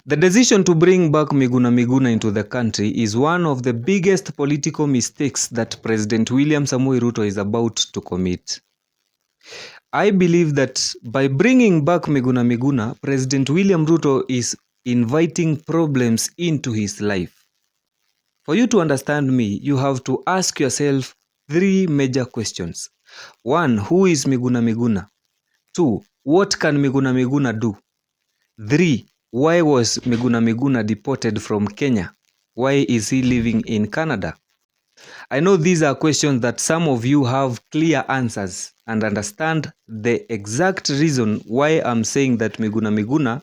The decision to bring back MIGUNA into the country is one of the biggest political mistakes that President William Samoei Ruto is about to commit. I believe that by bringing back MIGUNA, President William Ruto is inviting problems into his life. For you to understand me, you have to ask yourself 3 major questions. 1. Who is MIGUNA? 2. What can MIGUNA do? 3. Why was MIGUNA deported from Kenya? Why is he living in Canada? I know these are questions that some of you have clear answers and understand the exact reason why I'm saying that MIGUNA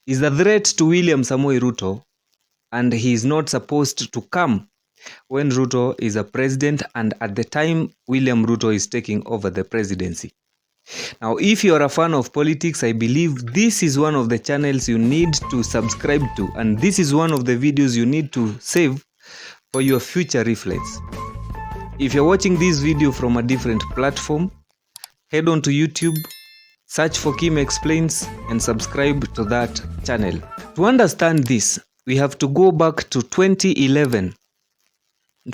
is a threat to William Samoei Ruto, and he is not supposed to come when Ruto is a president and at the time William Ruto is taking over the presidency. Now, if you are a fan of politics, I believe this is one of the channels you need to subscribe to, and this is one of the videos you need to save for your future reference. If you're watching this video from a different platform, head on to YouTube, search for Kim Explains, and subscribe to that channel. To understand this, we have to go back to 2011.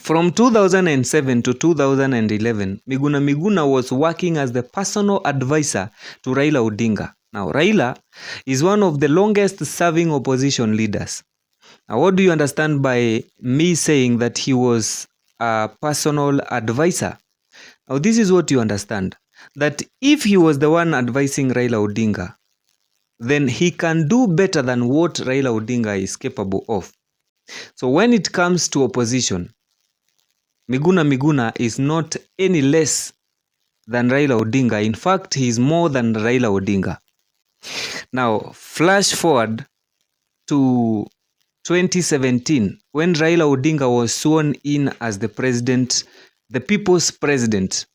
From 2007 to 2011, MIGUNA was working as the personal advisor to Raila Odinga. Now, Raila is one of the longest serving opposition leaders. Now, what do you understand by me saying that he was a personal advisor? Now, this is what you understand. That if he was the one advising Raila Odinga, then he can do better than what Raila Odinga is capable of. So when it comes to opposition, MIGUNA is not any less than Raila Odinga. In fact, he is more than Raila Odinga. Now, flash forward to 2017, when Raila Odinga was sworn in as the president, the people's president.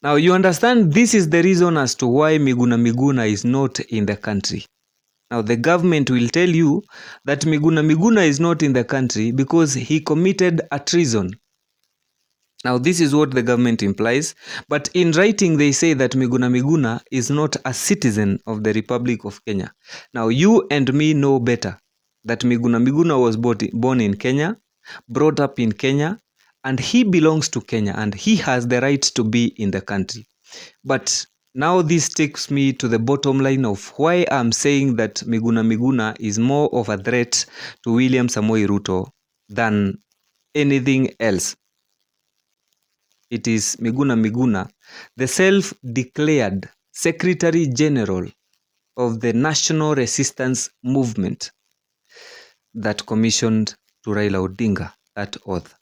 Now, you understand this is the reason as to why MIGUNA is not in the country. Now, the government will tell you that MIGUNA is not in the country because he committed a treason. Now, this is what the government implies, but in writing they say that MIGUNA is not a citizen of the Republic of Kenya. Now, you and me know better that MIGUNA was born in Kenya, brought up in Kenya, and he belongs to Kenya, and he has the right to be in the country. But now this takes me to the bottom line of why I'm saying that MIGUNA is more of a threat to William Samoei Ruto than anything else. It is MIGUNA, the self-declared Secretary General of the National Resistance Movement, that commissioned to Raila Odinga that oath.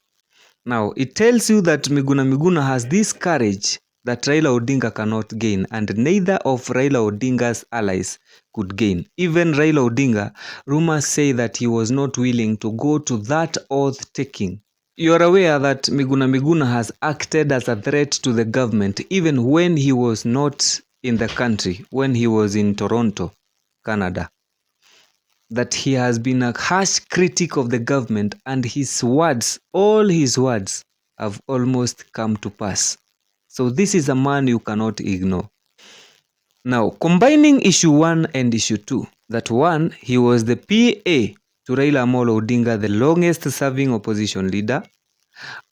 Now, it tells you that MIGUNA has this courage that Raila Odinga cannot gain, and neither of Raila Odinga's allies could gain. Even Raila Odinga, rumors say that he was not willing to go to that oath-taking. You are aware that MIGUNA has acted as a threat to the government even when he was not in the country, when he was in Toronto, Canada. That he has been a harsh critic of the government, and his words, all his words, have almost come to pass. So this is a man you cannot ignore. Now, combining issue 1 and issue 2, that 1, he was the PA to Raila Amolo Odinga, the longest serving opposition leader,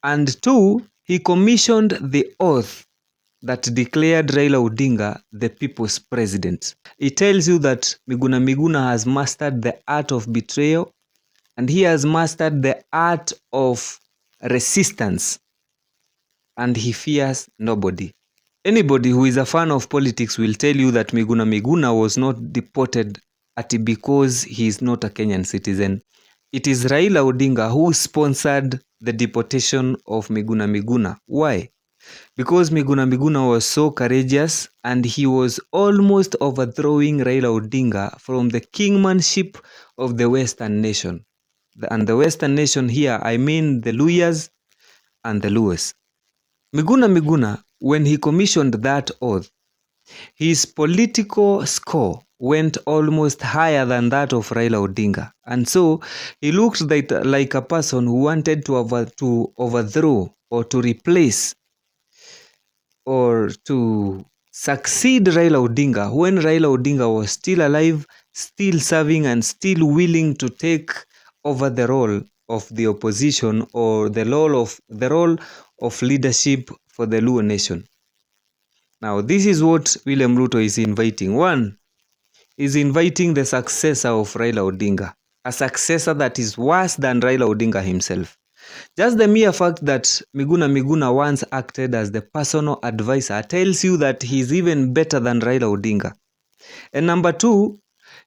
and 2, he commissioned the oath that declared Raila Odinga the people's president. It tells you that MIGUNA has mastered the art of betrayal, and he has mastered the art of resistance, and he fears nobody. Anybody who is a fan of politics will tell you that MIGUNA was not deported because he is not a Kenyan citizen. It is Raila Odinga who sponsored the deportation of MIGUNA. Why? Because MIGUNA was so courageous, and he was almost overthrowing Raila Odinga from the kingmanship of the Western nation. And the Western nation here, I mean the Luyas and the Luos. MIGUNA, when he commissioned that oath, his political score went almost higher than that of Raila Odinga. And so he looked like a person who wanted to overthrow or to replace or to succeed Raila Odinga when Raila Odinga was still alive, still serving and still willing to take over the role of the opposition or the role of leadership for the Luo nation. Now, this is what William Ruto is inviting. One, is inviting the successor of Raila Odinga, a successor that is worse than Raila Odinga himself. Just the mere fact that Miguna once acted as the personal advisor tells you that he is even better than Raila Odinga. And number two,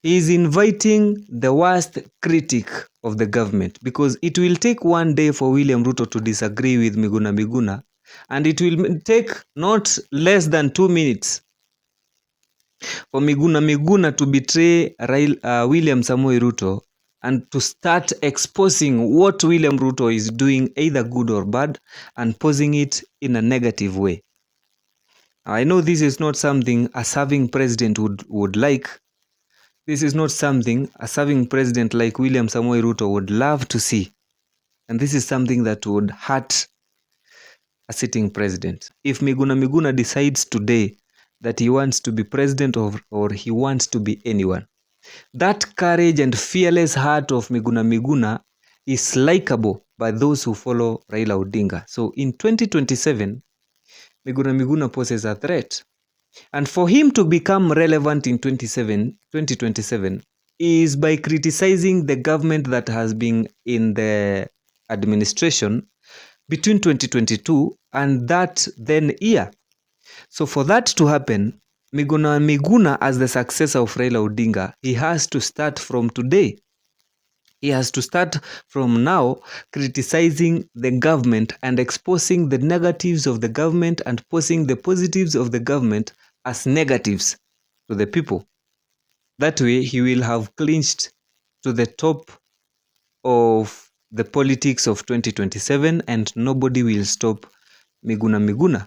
he is inviting the worst critic of the government, because it will take one day for William Ruto to disagree with Miguna, and it will take not less than 2 minutes for Miguna to betray William Samoei Ruto and to start exposing what William Ruto is doing, either good or bad, and posing it in a negative way. I know this is not something a serving president would like. This is not something a serving president like William Samoei Ruto would love to see. And this is something that would hurt a sitting president. If Miguna decides today that he wants to be president or he wants to be anyone, that courage and fearless heart of Miguna is likable by those who follow Raila Odinga. So in 2027, Miguna poses a threat. And for him to become relevant in 2027 is by criticizing the government that has been in the administration between 2022 and that then year. So for that to happen, Miguna as the successor of Raila Odinga, he has to start from today. He has to start from now criticizing the government and exposing the negatives of the government and posing the positives of the government as negatives to the people. That way, he will have clinched to the top of the politics of 2027 and nobody will stop Miguna.